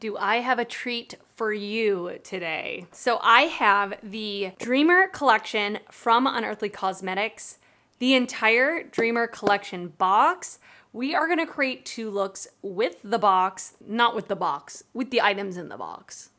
do I have a treat for you today. So I have the Dreamer collection from Unearthly Cosmetics, the entire Dreamer collection box. We are gonna create 2 looks with the box, not with the box, with the items in the box.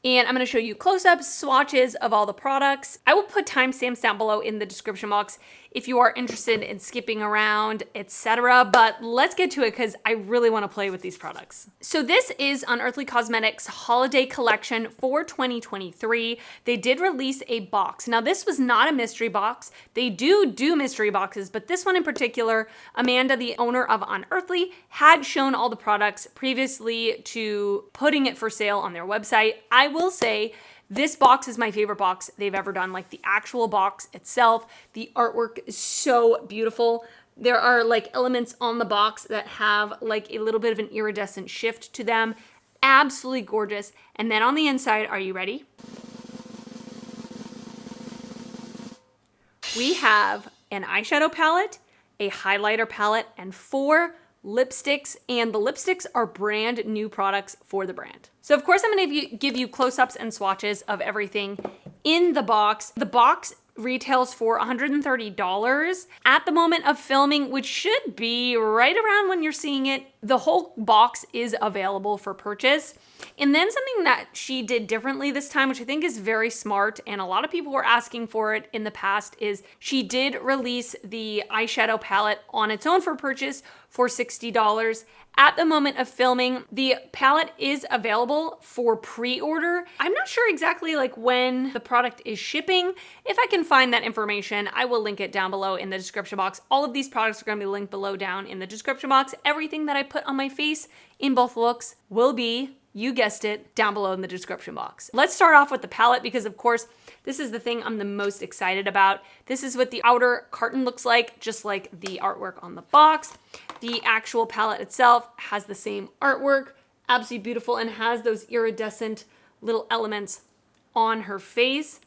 And I'm gonna show you close-ups, swatches of all the products. I will put timestamps down below in the description box if you are interested in skipping around, etc. But let's get to it because I really wanna play with these products. So this is Unearthly Cosmetics Holiday Collection for 2023. They did release a box. Now this was not a mystery box. They do mystery boxes, but this one in particular, Amanda, the owner of Unearthly, had shown all the products previously to putting it for sale on their website. I will say, this box is my favorite box they've ever done. Like the actual box itself, the artwork is so beautiful. There are like elements on the box that have like a little bit of an iridescent shift to them. Absolutely gorgeous. And then on the inside, are you ready? We have an eyeshadow palette, a highlighter palette, and 4 lipsticks, and the lipsticks are brand new products for the brand. So of course I'm gonna give you close-ups and swatches of everything in the box. The box retails for $130 at the moment of filming, which should be right around when you're seeing it. The whole box is available for purchase. And then something that she did differently this time, which I think is very smart, and a lot of people were asking for it in the past, is she did release the eyeshadow palette on its own for purchase for $60. At the moment of filming, the palette is available for pre-order. I'm not sure exactly like when the product is shipping. If I can find that information, I will link it down below in the description box. All of these products are gonna be linked below down in the description box. Everything that I put on my face in both looks will be, you guessed it, down below in the description box. Let's start off with the palette because of course, this is the thing I'm the most excited about. This is what the outer carton looks like, just like the artwork on the box. The actual palette itself has the same artwork, absolutely beautiful, and has those iridescent little elements on her face.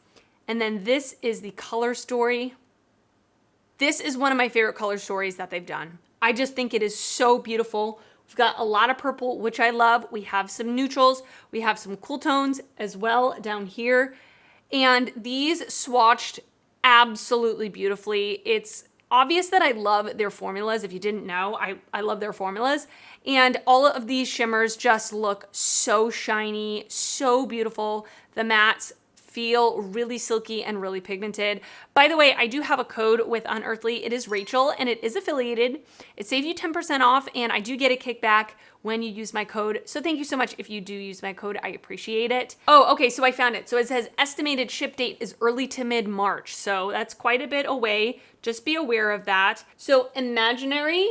And then this is the color story. This is one of my favorite color stories that they've done. I just think it is so beautiful. We've got a lot of purple, which I love. We have some neutrals. We have some cool tones as well down here. And these swatched absolutely beautifully. It's obvious that I love their formulas. If you didn't know, I love their formulas. And all of these shimmers just look so shiny, so beautiful. The mattes feel really silky and really pigmented. By the way, I do have a code with Unearthly. It is Rachel and it is affiliated. It saves you 10% off and I do get a kickback when you use my code. So thank you so much if you do use my code. I appreciate it. Oh, okay, so I found it. So it says estimated ship date is early to mid-March. So that's quite a bit away. Just be aware of that. So Imaginary,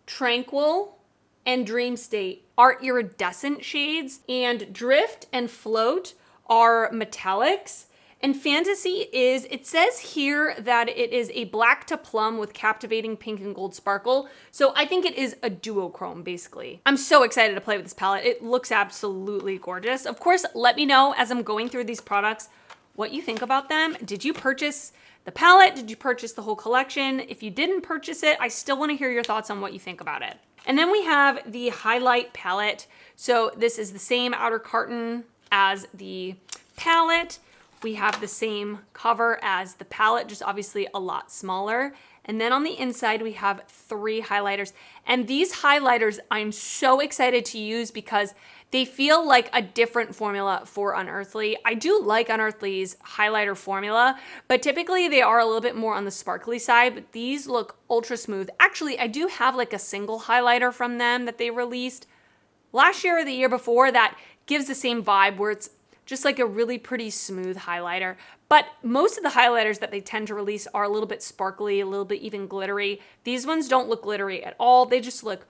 Tranquil, and Dream State are iridescent shades, and Drift and Float are metallics. And Fantasy is, it says here that it is a black to plum with captivating pink and gold sparkle. So I think it is a duochrome, basically. I'm so excited to play with this palette. It looks absolutely gorgeous. Of course, let me know as I'm going through these products what you think about them. Did you purchase the palette? Did you purchase the whole collection? If you didn't purchase it, I still want to hear your thoughts on what you think about it. And then we have the highlight palette. So this is the same outer carton as the palette. We have the same cover as the palette, just obviously a lot smaller. And then on the inside, we have 3 highlighters. And these highlighters I'm so excited to use because they feel like a different formula for Unearthly. I do like Unearthly's highlighter formula, but typically they are a little bit more on the sparkly side, but these look ultra smooth. Actually, I do have like a single highlighter from them that they released last year or the year before that gives the same vibe where it's just like a really pretty smooth highlighter. But most of the highlighters that they tend to release are a little bit sparkly, a little bit even glittery. These ones don't look glittery at all. They just look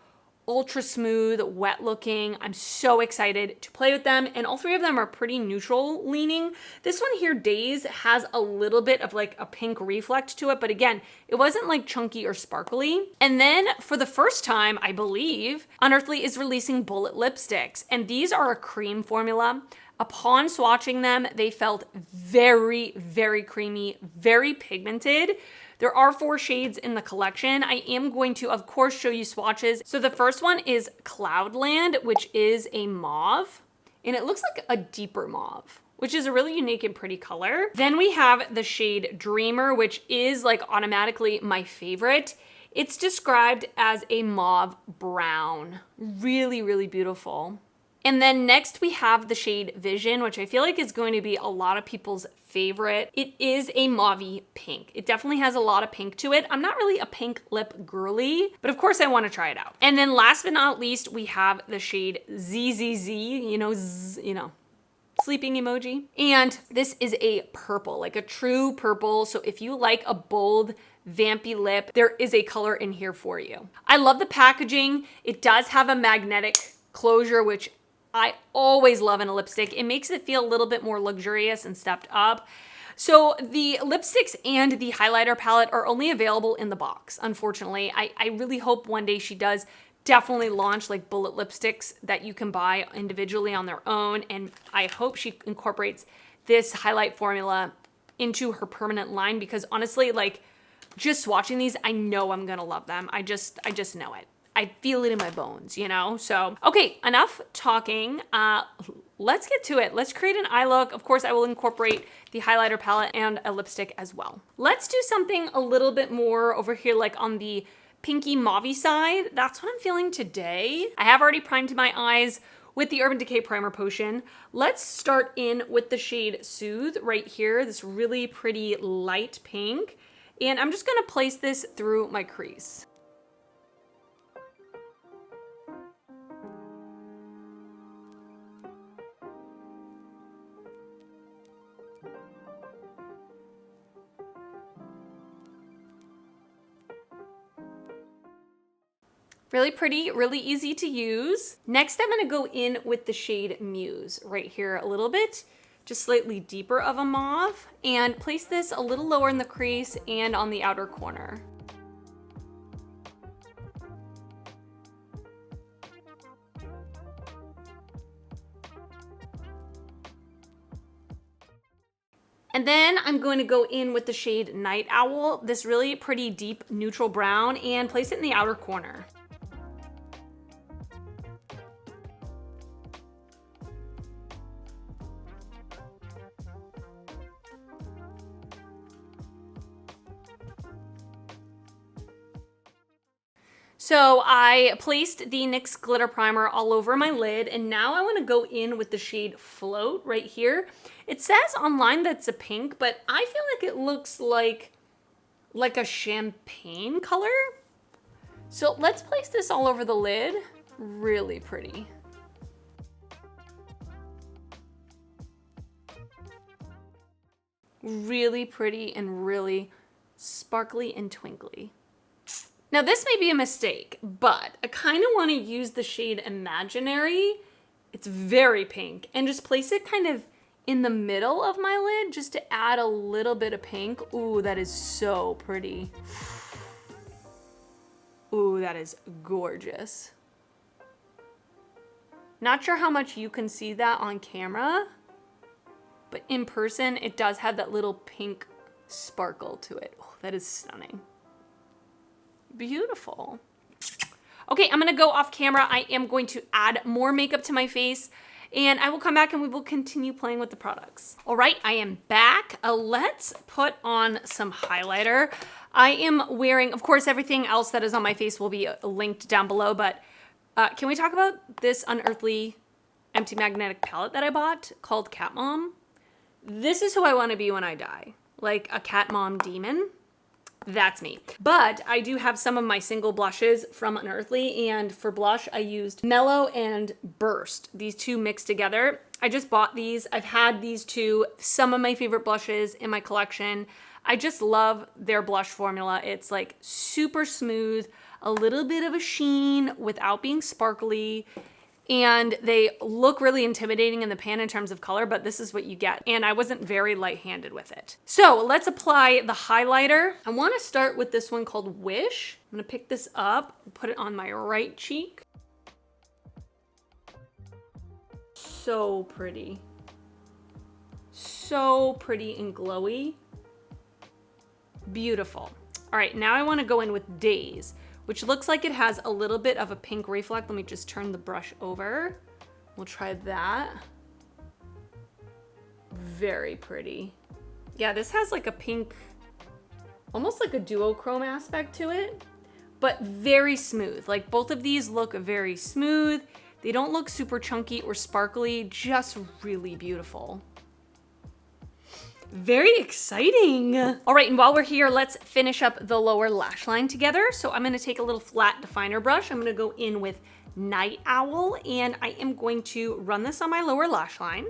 ultra smooth, wet looking. I'm so excited to play with them. And all 3 of them are pretty neutral leaning. This one here, Days, has a little bit of like a pink reflect to it. But again, it wasn't like chunky or sparkly. And then for the first time, I believe, Unearthly is releasing bullet lipsticks. And these are a cream formula. Upon swatching them, they felt very, very creamy, very pigmented. There are 4 shades in the collection. I am going to, of course, show you swatches. So the first one is Cloudland, which is a mauve, and it looks like a deeper mauve, which is a really unique and pretty color. Then we have the shade Dreamer, which is like automatically my favorite. It's described as a mauve brown. Really, really beautiful. And then next we have the shade Vision, which I feel like is going to be a lot of people's favorite. It is a mauvey pink. It definitely has a lot of pink to it. I'm not really a pink lip girly, but of course I want to try it out. And then last but not least, we have the shade ZZZ, sleeping emoji. And this is a purple, like a true purple. So if you like a bold, vampy lip, there is a color in here for you. I love the packaging. It does have a magnetic closure, which I always love in a lipstick. It makes it feel a little bit more luxurious and stepped up. So the lipsticks and the highlighter palette are only available in the box, unfortunately. I really hope one day she does definitely launch like bullet lipsticks that you can buy individually on their own. And I hope she incorporates this highlight formula into her permanent line, because honestly, like just swatching these, I know I'm gonna love them. I just know it. I feel it in my bones, you know? So, okay, enough talking. Let's get to it. Let's create an eye look. Of course, I will incorporate the highlighter palette and a lipstick as well. Let's do something a little bit more over here, like on the pinky mauvey side. That's what I'm feeling today. I have already primed my eyes with the Urban Decay Primer Potion. Let's start in with the shade Soothe right here, this really pretty light pink. And I'm just gonna place this through my crease. Really pretty, really easy to use. Next, I'm gonna go in with the shade Muse right here a little bit, just slightly deeper of a mauve, and place this a little lower in the crease and on the outer corner. And then I'm going to go in with the shade Night Owl, this really pretty deep neutral brown, and place it in the outer corner. So I placed the NYX glitter primer all over my lid, and now I want to go in with the shade Float right here. It says online that's a pink, but I feel like it looks like a champagne color. So let's place this all over the lid. Really pretty. Really pretty and really sparkly and twinkly. Now this may be a mistake, but I kind of want to use the shade Imaginary. It's very pink, and just place it kind of in the middle of my lid just to add a little bit of pink. Ooh, that is so pretty. Ooh, that is gorgeous. Not sure how much you can see that on camera, but in person, it does have that little pink sparkle to it. Oh, that is stunning. Beautiful. Okay, I'm gonna go off camera. I am going to add more makeup to my face, and I will come back and we will continue playing with the products. All right, I am back. Let's put on some highlighter. I am wearing, of course, everything else that is on my face will be linked down below, but can we talk about this Unearthly empty magnetic palette that I bought called Cat Mom? This is who I wanna be when I die, like a cat mom demon. That's me. But I do have some of my single blushes from Unearthly, and for blush I used Mellow and Burst, these two mixed together. I just bought these. I've had these two, some of my favorite blushes in my collection. I just love their blush formula. It's like super smooth, a little bit of a sheen without being sparkly, and they look really intimidating in the pan in terms of color, but this is what you get. And I wasn't very light-handed with it. So let's apply the highlighter. I wanna start with this one called Wish. I'm gonna pick this up, put it on my right cheek. So pretty. So pretty and glowy. Beautiful. All right, now I want to go in with Days, which looks like it has a little bit of a pink reflect. Let me just turn the brush over. We'll try that. Very pretty. Yeah, this has like a pink, almost like a duochrome aspect to it, but very smooth. Like both of these look very smooth. They don't look super chunky or sparkly, just really beautiful. Very exciting. All right, and while we're here, let's finish up the lower lash line together. So I'm gonna take a little flat definer brush. I'm gonna go in with Night Owl, and I am going to run this on my lower lash line.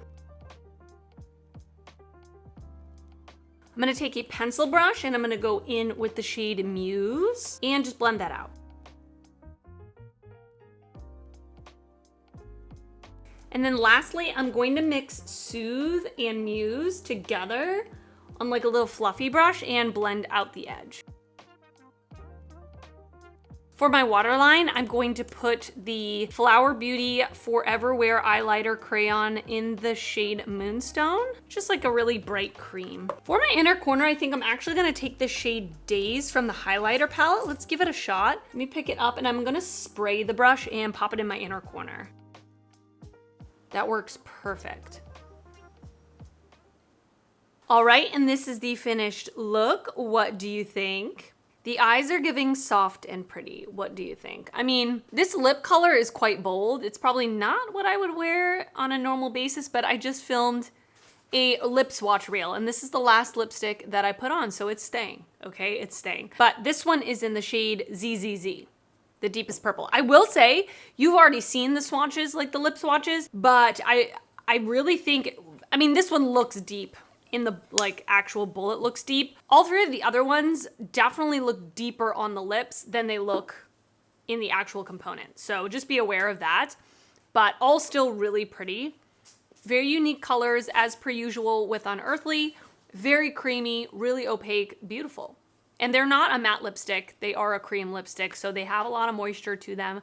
I'm gonna take a pencil brush and I'm gonna go in with the shade Muse and just blend that out. And then lastly, I'm going to mix Soothe and Muse together on like a little fluffy brush and blend out the edge. For my waterline, I'm going to put the Flower Beauty Forever Wear Eyeliner Crayon in the shade Moonstone, just like a really bright cream. For my inner corner, I think I'm actually gonna take the shade Days from the highlighter palette. Let's give it a shot. Let me pick it up and I'm gonna spray the brush and pop it in my inner corner. That works perfect. All right, and this is the finished look. What do you think? The eyes are giving soft and pretty. What do you think? I mean, this lip color is quite bold. It's probably not what I would wear on a normal basis, but I just filmed a lip swatch reel, and this is the last lipstick that I put on, so it's staying, okay? It's staying. But this one is in the shade ZZZ. The deepest purple. I will say, you've already seen the swatches, like the lip swatches, but I really think, I mean, this one looks deep. In the like actual bullet looks deep. All three of the other ones definitely look deeper on the lips than they look in the actual component. So just be aware of that, but all still really pretty. Very unique colors as per usual with Unearthly. Very creamy, really opaque, beautiful. And they're not a matte lipstick, they are a cream lipstick, so they have a lot of moisture to them.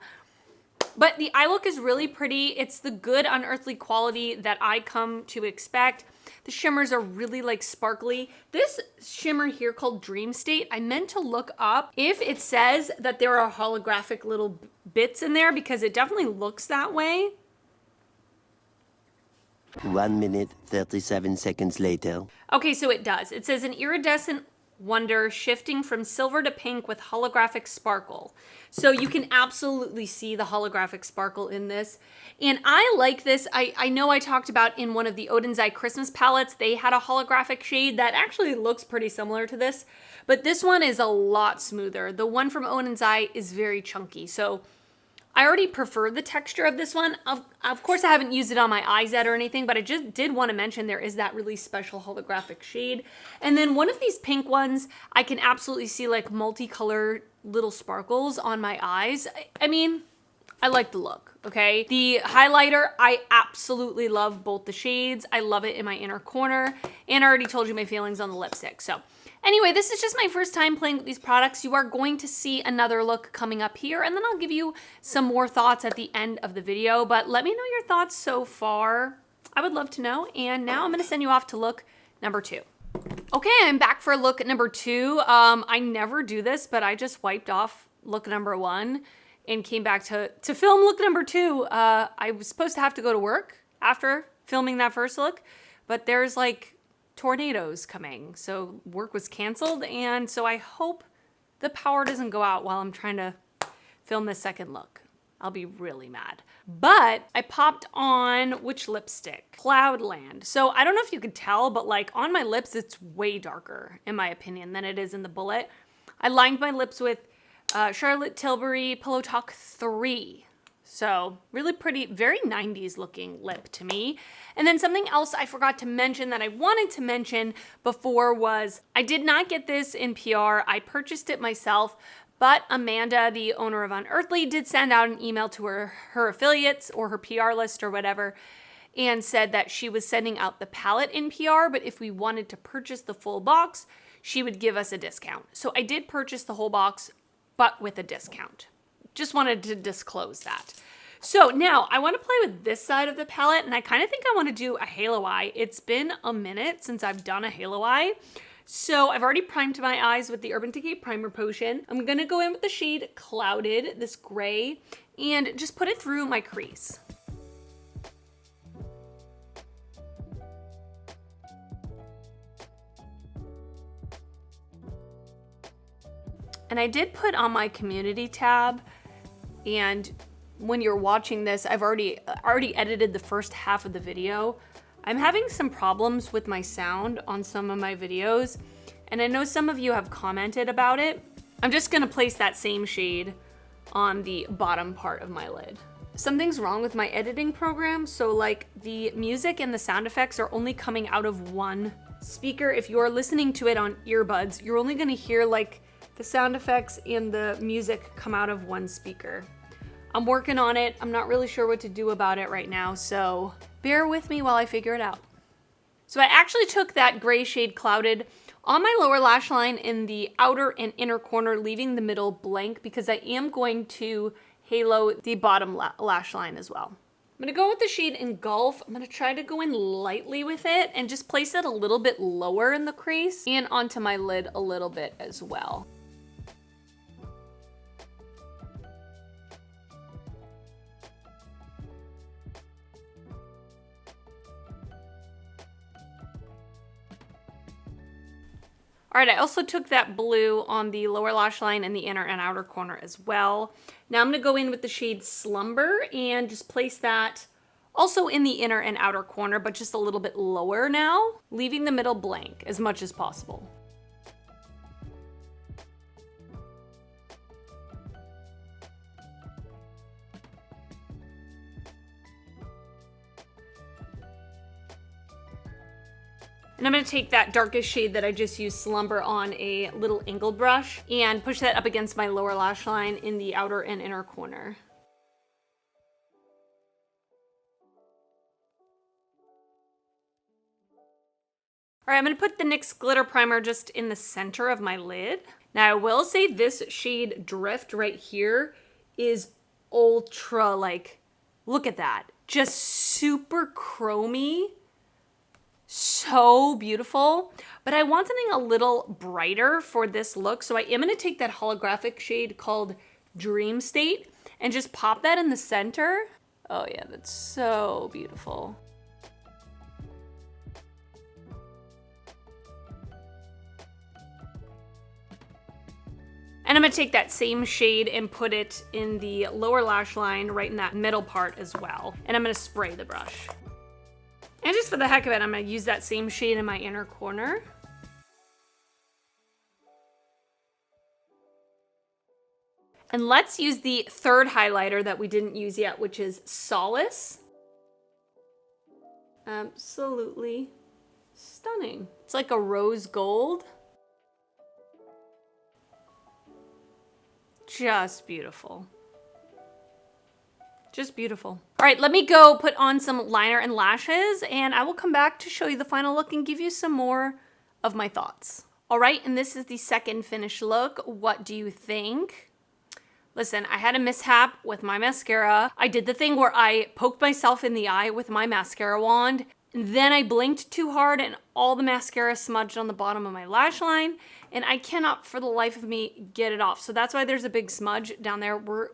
But the eye look is really pretty. It's the good Unearthly quality that I come to expect. The shimmers are really like sparkly. This shimmer here called Dream State, I meant to look up if it says that there are holographic little bits in there because it definitely looks that way. 1 minute, 37 seconds later. Okay, so it does. It says an iridescent wonder shifting from silver to pink with holographic sparkle. So you can absolutely see the holographic sparkle in this. And I like this. I know I talked about in one of the Odin's Eye Christmas palettes, they had a holographic shade that actually looks pretty similar to this, but this one is a lot smoother. The one from Odin's Eye is very chunky. So I already prefer the texture of this one. Of course, I haven't used it on my eyes yet or anything, but I just did want to mention there is that really special holographic shade. And then one of these pink ones, I can absolutely see like multicolored little sparkles on my eyes. I mean, I like the look, okay? The highlighter, I absolutely love both the shades. I love it in my inner corner, and I already told you my feelings on the lipstick. So anyway, this is just my first time playing with these products. You are going to see another look coming up here, and then I'll give you some more thoughts at the end of the video, but let me know your thoughts so far. I would love to know, and now I'm gonna send you off to look number 2. Okay, I'm back for look number 2. I never do this, but I just wiped off look number 1 and came back to film look number 2. I was supposed to have to go to work after filming that first look, but there's like tornadoes coming, so work was canceled, and so I hope the power doesn't go out while I'm trying to film this second look. I'll be really mad. But I popped on which lipstick? Cloudland. So I don't know if you could tell, but like on my lips, it's way darker, in my opinion, than it is in the bullet. I lined my lips with Charlotte Tilbury Pillow Talk 3. So really pretty, very 90s looking lip to me. And then something else I forgot to mention that I wanted to mention before was I did not get this in PR. I purchased it myself, but Amanda, the owner of Unearthly, did send out an email to her affiliates or her PR list or whatever and said that she was sending out the palette in PR, but if we wanted to purchase the full box, she would give us a discount. So I did purchase the whole box, but with a discount. Just wanted to disclose that. So now I want to play with this side of the palette, and I kind of think I want to do a halo eye. It's been a minute since I've done a halo eye. So I've already primed my eyes with the Urban Decay Primer Potion. I'm gonna go in with the shade Clouded, this gray, and just put it through my crease. And I did put on my community tab, and when you're watching this, I've already edited the first half of the video. I'm having some problems with my sound on some of my videos, and I know some of you have commented about it. I'm just gonna place that same shade on the bottom part of my lid. Something's wrong with my editing program, so like the music and the sound effects are only coming out of one speaker. If you're listening to it on earbuds, you're only gonna hear like the sound effects and the music come out of one speaker. I'm working on it. I'm not really sure what to do about it right now, so bear with me while I figure it out. So I actually took that gray shade Clouded on my lower lash line in the outer and inner corner, leaving the middle blank because I am going to halo the bottom lash line as well. I'm gonna go with the shade Engulf. I'm gonna try to go in lightly with it and just place it a little bit lower in the crease and onto my lid a little bit as well. All right, I also took that blue on the lower lash line and the inner and outer corner as well. Now I'm gonna go in with the shade Slumber and just place that also in the inner and outer corner, but just a little bit lower now, leaving the middle blank as much as possible. And I'm gonna take that darkest shade that I just used, Slumber, on a little angled brush and push that up against my lower lash line in the outer and inner corner. All right, I'm gonna put the NYX Glitter Primer just in the center of my lid. Now I will say this shade Drift right here is ultra, like, look at that. Just super chromy. So beautiful, but I want something a little brighter for this look, so I am going to take that holographic shade called Dream State and just pop that in the center. Oh yeah, that's so beautiful. And I'm going to take that same shade and put it in the lower lash line right in that middle part as well, and I'm going to spray the brush. And just for the heck of it, I'm gonna use that same shade in my inner corner. And let's use the third highlighter that we didn't use yet, which is Solace. Absolutely stunning. It's like a rose gold. Just beautiful. Just beautiful. All right, let me go put on some liner and lashes, and I will come back to show you the final look and give you some more of my thoughts. All right, and this is the second finished look. What do you think? Listen, I had a mishap with my mascara. I did the thing where I poked myself in the eye with my mascara wand, and then I blinked too hard and all the mascara smudged on the bottom of my lash line, and I cannot for the life of me get it off. So that's why there's a big smudge down there. We're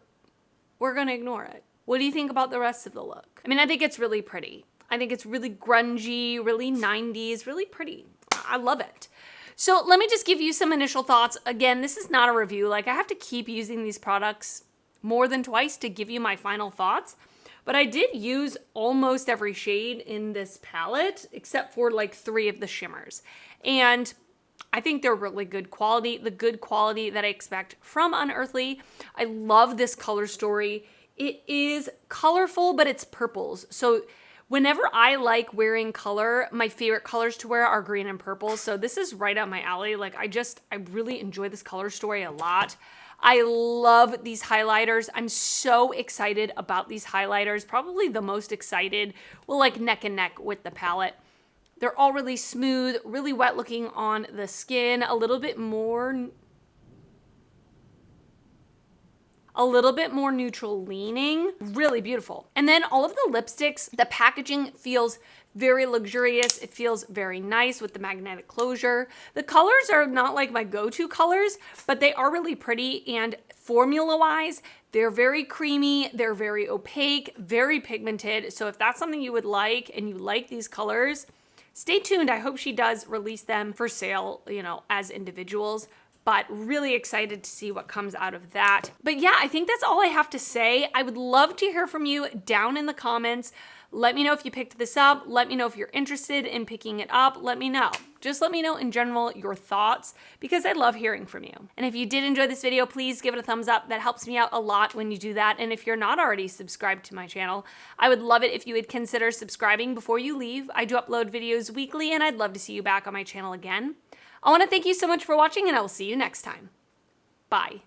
gonna ignore it. What do you think about the rest of the look? I mean, I think it's really pretty. I think it's really grungy, really 90s, really pretty. I love it. So let me just give you some initial thoughts. Again, this is not a review. Like, I have to keep using these products more than twice to give you my final thoughts. But I did use almost every shade in this palette, except for like 3 of the shimmers. And I think they're really good quality, the good quality that I expect from Unearthly. I love this color story. It is colorful, but it's purples. So whenever I like wearing color, my favorite colors to wear are green and purple. So this is right up my alley. Like, I really enjoy this color story a lot. I love these highlighters. I'm so excited about these highlighters. Probably the most excited, well, like neck and neck with the palette. They're all really smooth, really wet looking on the skin, a little bit more. a little bit more neutral leaning. Really beautiful. And then all of the lipsticks, the packaging feels very luxurious. It feels very nice with the magnetic closure. The colors are not like my go-to colors, but they are really pretty, and formula-wise, they're very creamy, they're very opaque, very pigmented. So if that's something you would like and you like these colors, stay tuned. I hope she does release them for sale, you know, as individuals, but really excited to see what comes out of that. But yeah, I think that's all I have to say. I would love to hear from you down in the comments. Let me know if you picked this up. Let me know if you're interested in picking it up. Let me know. Just let me know in general your thoughts, because I love hearing from you. And if you did enjoy this video, please give it a thumbs up. That helps me out a lot when you do that. And if you're not already subscribed to my channel, I would love it if you would consider subscribing before you leave. I do upload videos weekly, and I'd love to see you back on my channel again. I want to thank you so much for watching, and I will see you next time. Bye.